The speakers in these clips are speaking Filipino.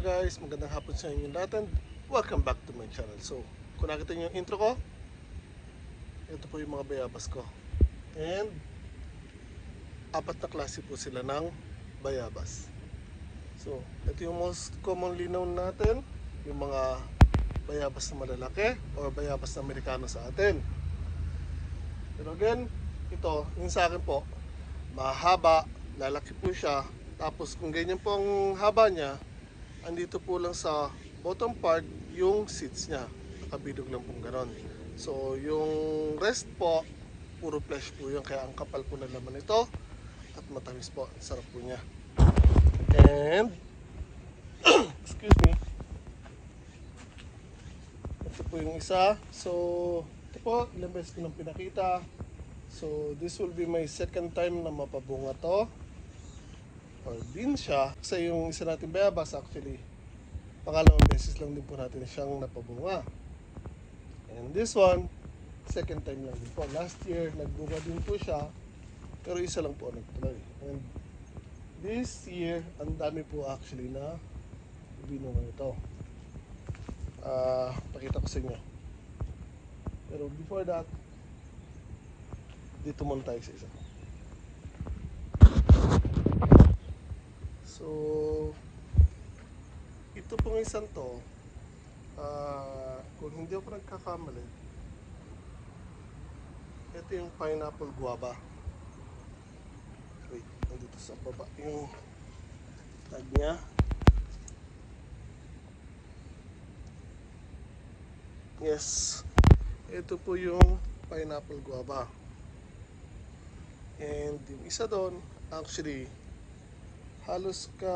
guys, magandang hapon sa inyo lahat and welcome back to my channel. So, kung nakita niyo yung intro ko, ito po yung mga bayabas ko. And apat na klase po sila ng bayabas. So, ito yung most commonly known natin, yung mga bayabas na malalaki or bayabas na Amerikano sa atin. Pero again, ito, yung sa akin po, mahaba, lalaki po siya. Tapos kung ganyan po ang haba niya, andito po lang sa bottom part yung seeds niya. Nakabilog lang pong ganon. So yung rest po, puro flesh po yun. Kaya ang kapal po ng laman nito at matamis po. Ang sarap po niya. And excuse me, ito po yung isa. So ito po, ilang beses ko nang pinakita. So this will be my second time na mapabunga to or din siya. Kasi yung isa natin bayabas actually pangalawang beses lang din po natin siyang napabunga. And this one, second time lang din po. Last year nagbunga din po siya pero isa lang po nagtuloy. And this year ang dami po actually na binunga ito. Pakita ko sa inyo. Pero before that, dito muna tayo sa isa. So, ito pong isang to, kung hindi ako nagkakamali, ito yung pineapple guava. Wait, nandito sa baba yung tag niya. Yes, ito po yung pineapple guava. And yung isa doon, actually, halos ka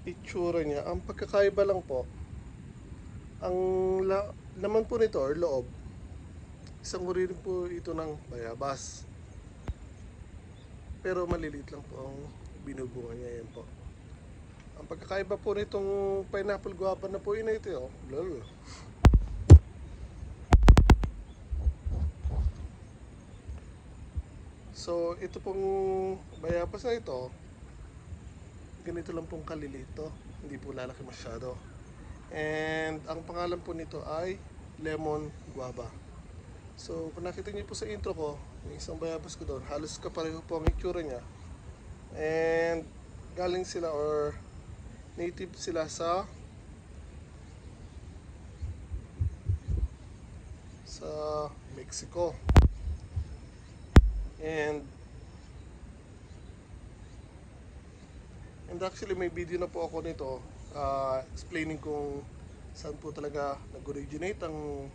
itsura niya. Ang pagkakaiba lang po, ang laman po nito or loob, isang uri rin po ito ng bayabas. Pero maliliit lang po ang binubunga niya. Yan po. Ang pagkakaiba po nitong pineapple guava na po yun na ito. Oh. Lol. So, ito pong bayabas na ito, ganito lang pong kalilito. Hindi po lalaki masyado. And ang pangalan po nito ay lemon guava. So, kung nakita niyo po sa intro ko, yung isang bayabas ko doon, halos kapareho po ang itsura niya. And galing sila or native sila sa Mexico. And actually may video na po ako nito explaining kung saan po talaga nag-originate ang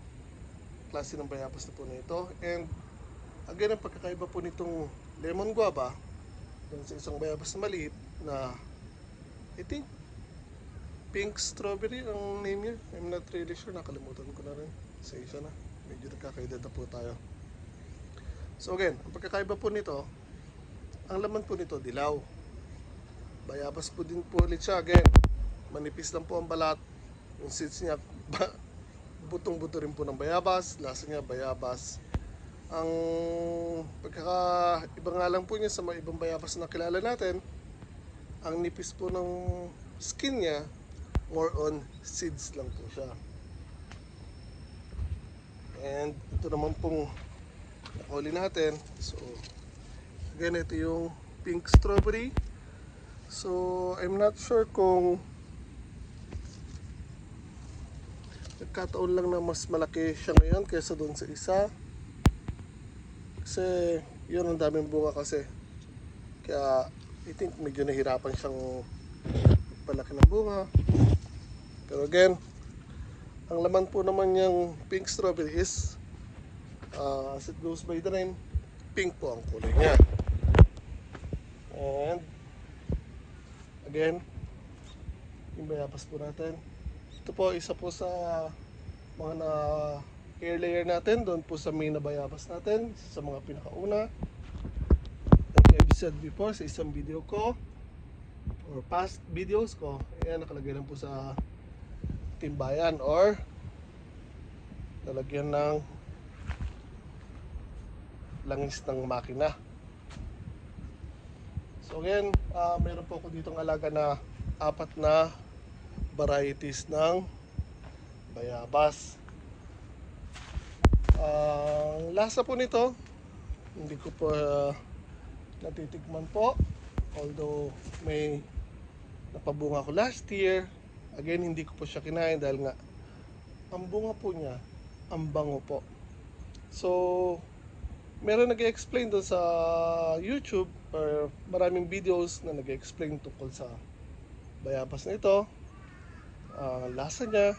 klase ng bayabas na po nito. And again, ang pagkakaiba po nitong lemon guava dun sa isang bayabas na maliit na I think pink strawberry ang name niya. I'm not really sure, nakalimutan ko na rin. Sa isa na, medyo nagkakaedad na po tayo. So again, ang pagkakaiba po nito, ang laman po nito dilaw. Bayabas po din po ulit siya. Again, manipis lang po ang balat. Yung seeds niya, butong-buto rin po ng bayabas. Lasa niya bayabas. Ang pagkakaiba nga lang po niya sa mga ibang bayabas na kilala natin, ang nipis po ng skin niya, more on seeds lang po siya. And ito naman pong nakahuli natin. So again, ito yung pink strawberry. So I'm not sure kung nagkataon lang na mas malaki siya ngayon kaysa doon sa isa. Kasi yun, ang daming bunga kasi. Kaya I think medyo nahirapan siyang palaki ng bunga. Pero again, ang laman po naman yung pink strawberry is as it goes by the name, pink po ang kulay niya. And again, yung bayabas po natin, ito po isa po sa mga na air layer natin doon po sa main na bayabas natin, sa mga pinakauna. Like I've said before sa isang video ko or past videos ko, ayan, nakalagay lang po sa timbayan or lalagyan ng langis ng makina. So again, meron po ako ditong alaga na apat na varieties ng bayabas. Ang lasa po nito, hindi ko po natitikman po. Although may napabunga ko last year. Again, hindi ko po siya kinain dahil nga ang bunga po niya, ang bango po. So, meron nag-explain doon sa YouTube or maraming videos na nag-explain tungkol sa bayabas na ito. Lasa niya,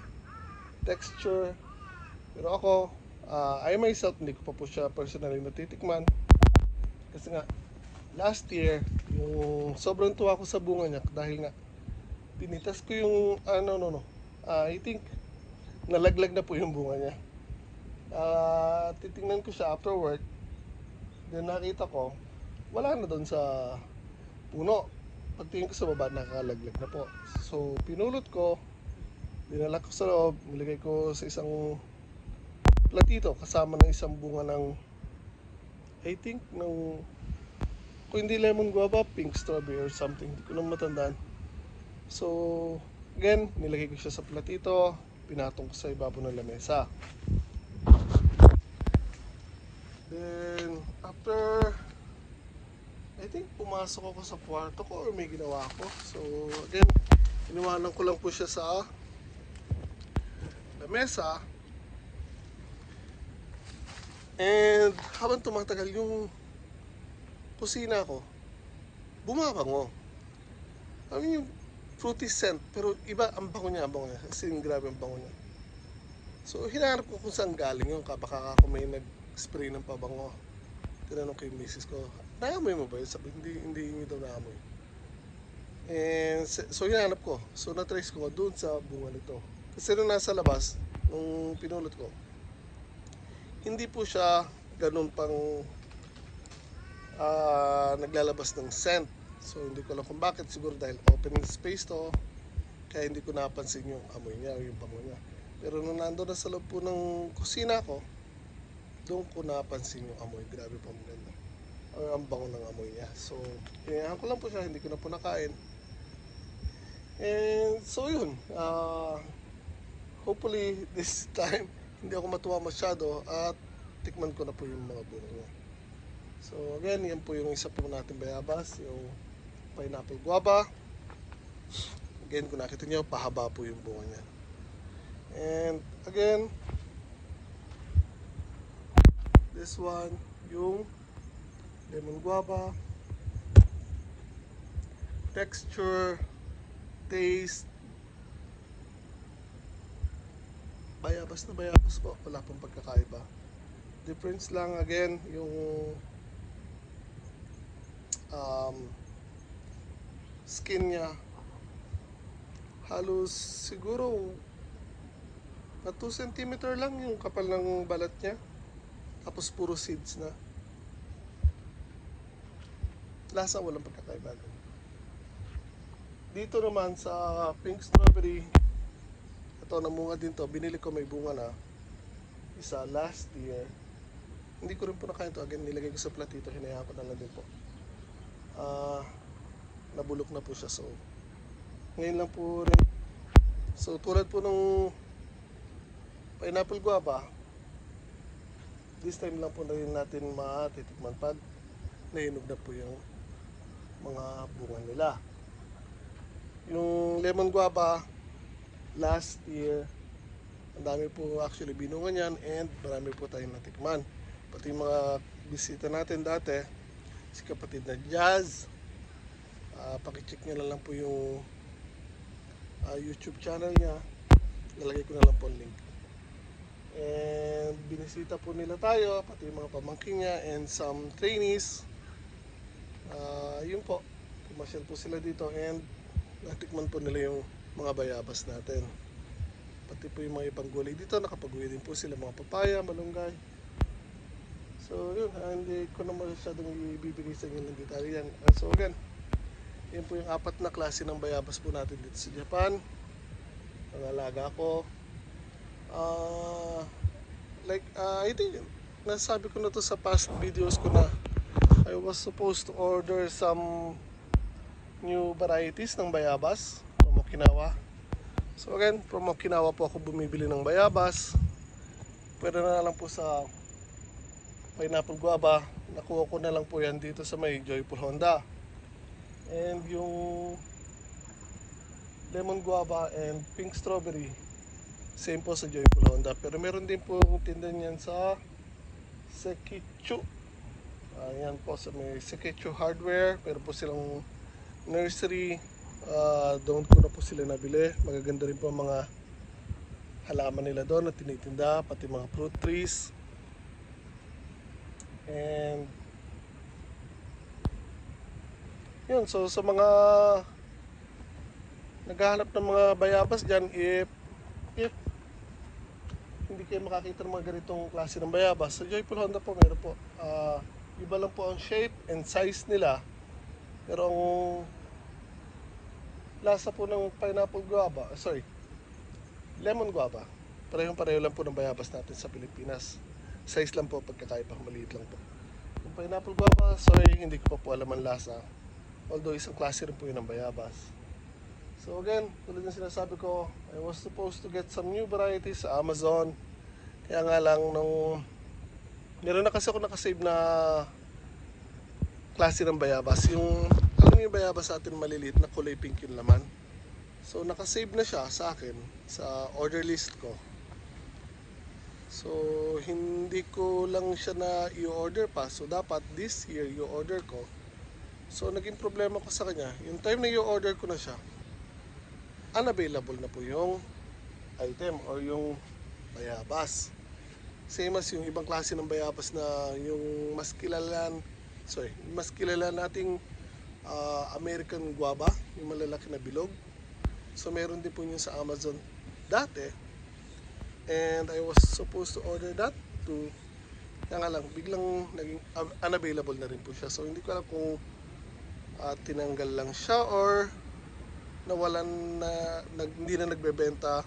texture. Pero ako, I myself, hindi ko pa po siya personally natitikman. Kasi nga, last year, yung sobrang tuwa ko sa bunga niya dahil nga, tinitas ko yung, I think, nalaglag na po yung bunga niya. Titingnan ko siya after work. Then nakita ko, wala na doon sa puno. Pagtingin ko sa baba, nakalaglag na po. So, pinulot ko, dinala ko sa loob, nilagay ko sa isang platito kasama ng isang bunga ng, I think, ng, kung hindi lemon guava, pink strawberry or something. Hindi ko lang matandaan. So, again, nilagay ko siya sa platito, pinatong ko sa ibabaw ng lamesa. Then, after, I think, pumasok ako sa kwarto ko or may ginawa ko. So, again, iniwanan ko lang po siya sa lamesa. And, habang tumatagal yung kusina ko, bumabango. I mean, yung fruity scent, pero iba ang bango niya, Kasi grabe ang bango niya. So, hinarap ko kung saan galing yun. Baka ako may nag-spray ng pabango. Tinanong ko yung misis ko, naamoy mo ba yun? Sabi, hindi daw naamoy. And, so hinanap ko. So, na-trace ko doon sa bunga nito. Kasi nung nasa labas, nung pinulot ko, hindi po siya ganun pang naglalabas ng scent. So, hindi ko alam kung bakit. Siguro dahil open space to, kaya hindi ko napansin yung amoy niya o yung bango niya. Pero nung nando na sa loob po ng kusina ko, doon ko napansin yung amoy. Grabe po maganda. Ang bango ng amoy niya. So, hinahan ko lang po siya. Hindi ko na po nakain. And so yun. Hopefully this time, hindi ako matuwa masyado at tikman ko na po yung mga bunga niya. So again, yan po yung isa po natin bayabas. Yung pineapple guava. Again, kung nakita nyo, pahaba po yung bunga niya. And again, this one, yung lemon guava. Texture, taste, bayabas na bayabas po. Wala pong pagkakaiba. Difference lang again, yung skin niya. Halos siguro na 2 cm lang yung kapal ng balat niya. Tapos puro seeds na. Lasa walang pagkakaiba. Dito naman sa pink strawberry, ito namunga din to. Binili ko, may bunga na. Isa last year. Hindi ko rin po nakain to. Again, nilagay ko sa platito. Hinayaan ko na lang din po. Nabulok na po siya. So, ngayon lang po rin. So, tulad po ng pineapple guava, this time lang po na rin natin matitikman pag nahinog na po yung mga bunga nila. Yung lemon guava, last year, ang dami po actually binunga niyan and marami po tayong natikman. Pati yung mga bisita natin dati, si kapatid na Jazz, pakicheck nyo lang po yung YouTube channel niya. Lalagay ko na lang po ang link. And binisita po nila tayo, pati yung mga pamangkin niya and some trainees. Yun po, pumasyal po sila dito and natikman po nila yung mga bayabas natin. Pati po yung mga ibang gulay dito, nakapag-uwi din po sila, mga papaya, malunggay. So yun, hindi ko na masyadong ibibigay sa inyo ng detalye yan. So again, yun po yung 4 na klase ng bayabas po natin dito sa Japan. Ang alaga ko. I think nasabi ko na to sa past videos ko na I was supposed to order some new varieties ng bayabas. from Okinawa. So again, from Okinawa po ako bumibili ng bayabas. Pwede na lang po sa pineapple guava. Nakuha ko na lang po yan dito sa may Joyful Honda. And yung lemon guava and pink strawberry, same po sa Joyful Honda. Pero meron din po tinda niyan sa Sekichu. Ayan po sa may Sekichu Hardware. Pero po silang nursery. Doon ko na po sila nabili. Magaganda rin po ang mga halaman nila doon na tinitinda, pati mga fruit trees. And yun, so sa mga naghahanap ng mga bayabas dyan, if hindi kayo makakita ng mga ganitong klase ng bayabas, sa Joyful Honda po meron po. Iba lang po ang shape and size nila, pero ang lasa po ng pineapple guava, lemon guava, pareho lang po ng bayabas natin sa Pilipinas. Size lang po, pagkakaiba, maliit lang po. Yung pineapple guava, hindi ko pa po alam ang lasa. Although isang klase rin po yun ng bayabas. So again, tulad ng sinasabi ko, I was supposed to get some new varieties sa Amazon. Kaya nga lang, meron na kasi ako nakasave na klase ng bayabas. Alam niyo yung bayabas sa atin maliliit na kulay pink yung laman. So nakasave na siya sa akin sa order list ko. So hindi ko lang siya na i-order pa. So dapat this year i-order ko. So naging problema ko sa kanya, yung time na i-order ko na siya, unavailable na po yung item or yung bayabas. Same as yung ibang klase ng bayabas na yung mas kilala nating American guava, yung malalaki na bilog. So meron din po yun sa Amazon dati. And I was supposed to order that too. Kaya nga lang, biglang naging unavailable na rin po siya. So hindi ko alam kung tinanggal lang siya or nawalan na, hindi na nagbebenta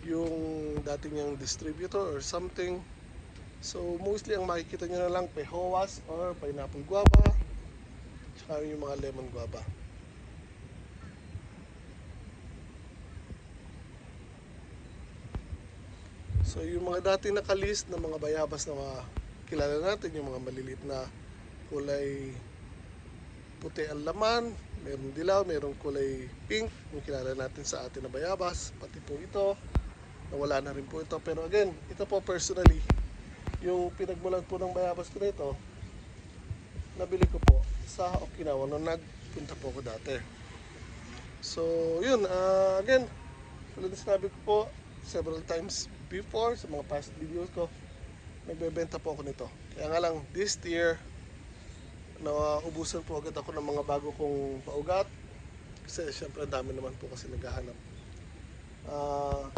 yung dating niyang distributor or something. So mostly ang makikita nyo na lang pehoas or pineapple guava, tsaka yung mga lemon guava. So yung mga dating nakalist na mga bayabas na mga kilala natin, yung mga maliliit na kulay puti ang laman, meron dilaw, merong kulay pink, yung kilala natin sa atin na bayabas, pati po ito, nawala na rin po ito. Pero again, ito po personally, yung pinagmulan po ng bayabas ko nito, nabili ko po sa Okinawa nung nagpunta po ako dati. So yun, again, tulad na sinabi ko po several times before sa mga past videos ko, nagbebenta po ako nito. Kaya nga lang, this year, naubusan po agad ako ng mga bago kong paugat. Kasi syempre dami naman po kasi naghahanap.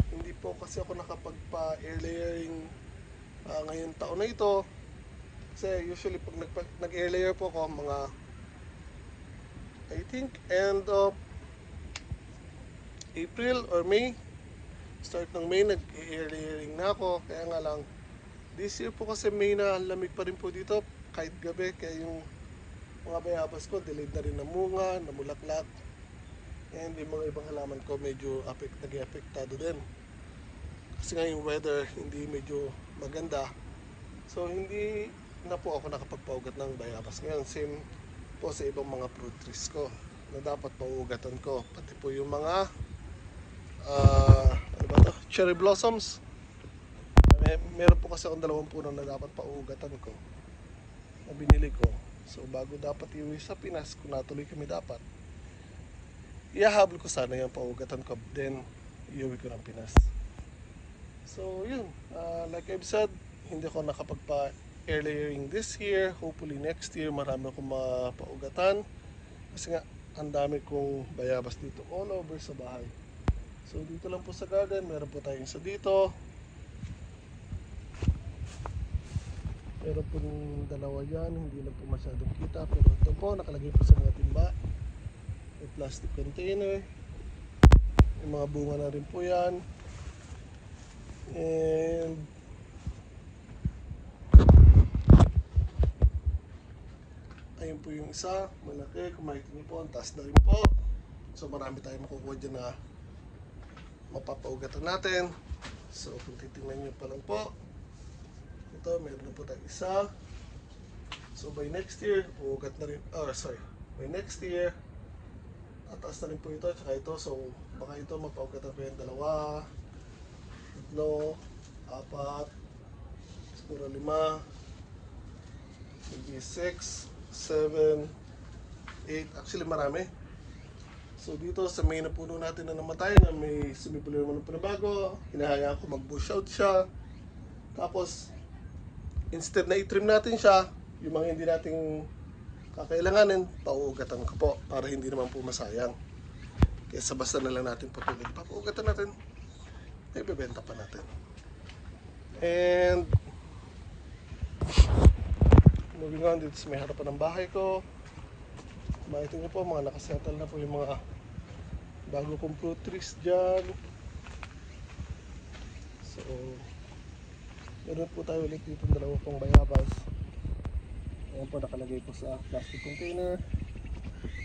Hindi po kasi ako nakapagpa-air layering ngayon taon na ito. Kasi usually pag nag-air layer po ako, mga I think end of April or May. Start ng May, nag-air layering na ako. Kaya nga lang, this year po kasi May na, lamig pa rin po dito kahit gabi. Kaya yung mga bayabas ko, delayed na rin na munga, namulaklak. And yung mga ibang halaman ko medyo nag-eapektado din. Kasi nga yung weather hindi medyo maganda. So hindi na po ako nakapagpaugat ng bayabas ngayon. Same po sa ibang mga fruit trees ko na dapat paugatan ko. Pati po yung mga cherry blossoms. Meron po kasi akong 2 puno na dapat paugatan ko na binili ko. So bago dapat iuwi sa Pinas, kung natuloy kami dapat, ihahabol ko sana yung paugatan ko, then iuwi ko ng Pinas. So yun, like I've said, hindi ako nakapagpa-air layering this year. Hopefully next year marami akong mapaugatan. Kasi nga, ang dami kong bayabas dito all over sa bahay. So dito lang po sa garden, meron po tayong isa dito. Meron po yung 2 yan, hindi lang po masyadong kita. Pero ito po, nakalagay po sa mga timba. May plastic container. May mga bunga na rin po yan. And ayun po yung isa, malaki. Kung makikita niyo po, ang taas na rin po. So marami tayong makukuha dyan na mapapaugatan natin. So kung titingnan nyo pa lang po, ito meron na po tayo isa. So by next year, uugat na rin, by next year, tataas na rin po ito, tsaka ito. So baka ito mapaugatan ko yung 2, 3, 4, siguro 5, maybe 6, 7, 8, actually marami. So dito sa main na puno natin na namatay na may sumibuli naman ng panabago, hinahayaan ko mag-bush out siya. Tapos instead na i-trim natin siya, yung mga hindi nating kakailanganin, pauugatan ko po para hindi naman po masayang. Kaya basta na lang natin patuloy. Papaugatan natin, may bebenta pa natin. And moving on, dito sa may harapan ng bahay ko, makita nyo po, mga nakasettle na po yung mga bago kong fruit trees dyan. So meron po tayo ulit dito ng 2 pong bayabas. Ayan po, nakalagay po sa plastic container.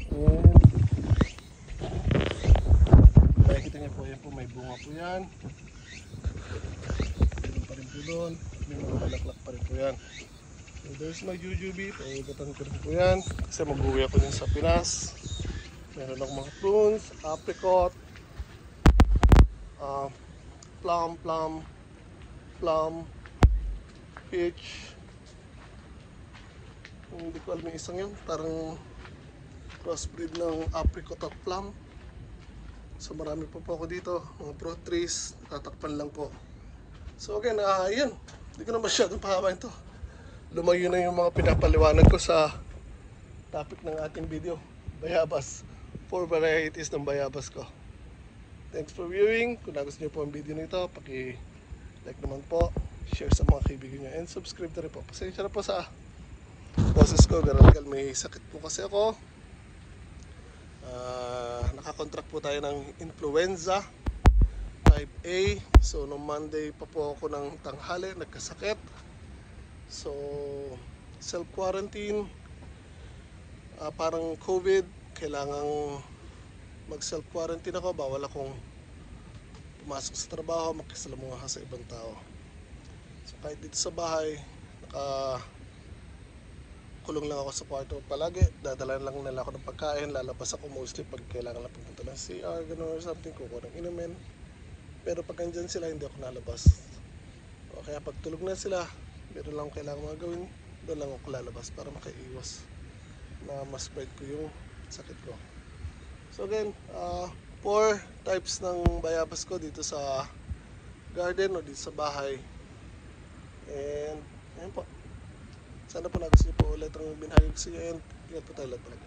And makikita nyo po, ayan po, may bunga po yan. Meron pa rin po doon, may mga balaklak pa rin po yan. So there's my jujube, paugatan ko rin po yan kasi mag-uwi ako din sa Pinas. Meron akong mga prunes, apricot, plum, peach. Hindi ko alam yung isang yun, parang crossbreed ng apricot at plum. So marami po ako dito, mga fruit trees, tatakpan lang po. So again, yan, hindi ko na masyadong pahabain to. Lumayo na yung mga pinapaliwanag ko sa topic ng ating video, bayabas. 4 varieties ng bayabas ko. Thanks for viewing. Kung nagustuhan niyo po ang video nito, paki-like naman po, share sa mga kaibigan niyo, and subscribe na rin po. Pasensya na po sa boses ko, garangal may sakit po kasi ako. Nakakontract po tayo ng influenza type A. So noong Monday pa po ako ng tanghali, nagkasakit. So self-quarantine, parang COVID, kailangang mag self-quarantine ako, bawal akong pumasok sa trabaho, makisalamuha sa ibang tao. So kahit dito sa bahay, kulong lang ako sa kwarto palagi, dadalan lang nila ako ng pagkain, lalabas ako mostly pag kailangan lang pupunta ng CR, gano'n or something, kukuha ng inumin. Pero pag andyan sila, hindi ako nalabas. O kaya pag tulog na sila, meron lang kailangan mga gawin, doon lang ako lalabas para makaiwas na ma-spread ko yung sakit ko. So again, 4 types ng bayabas ko dito sa garden o dito sa bahay. And ayun po, sana po nagustuhan niyo po ulit ang binahagi ko sa inyo, and ingat po tayo lahat talaga.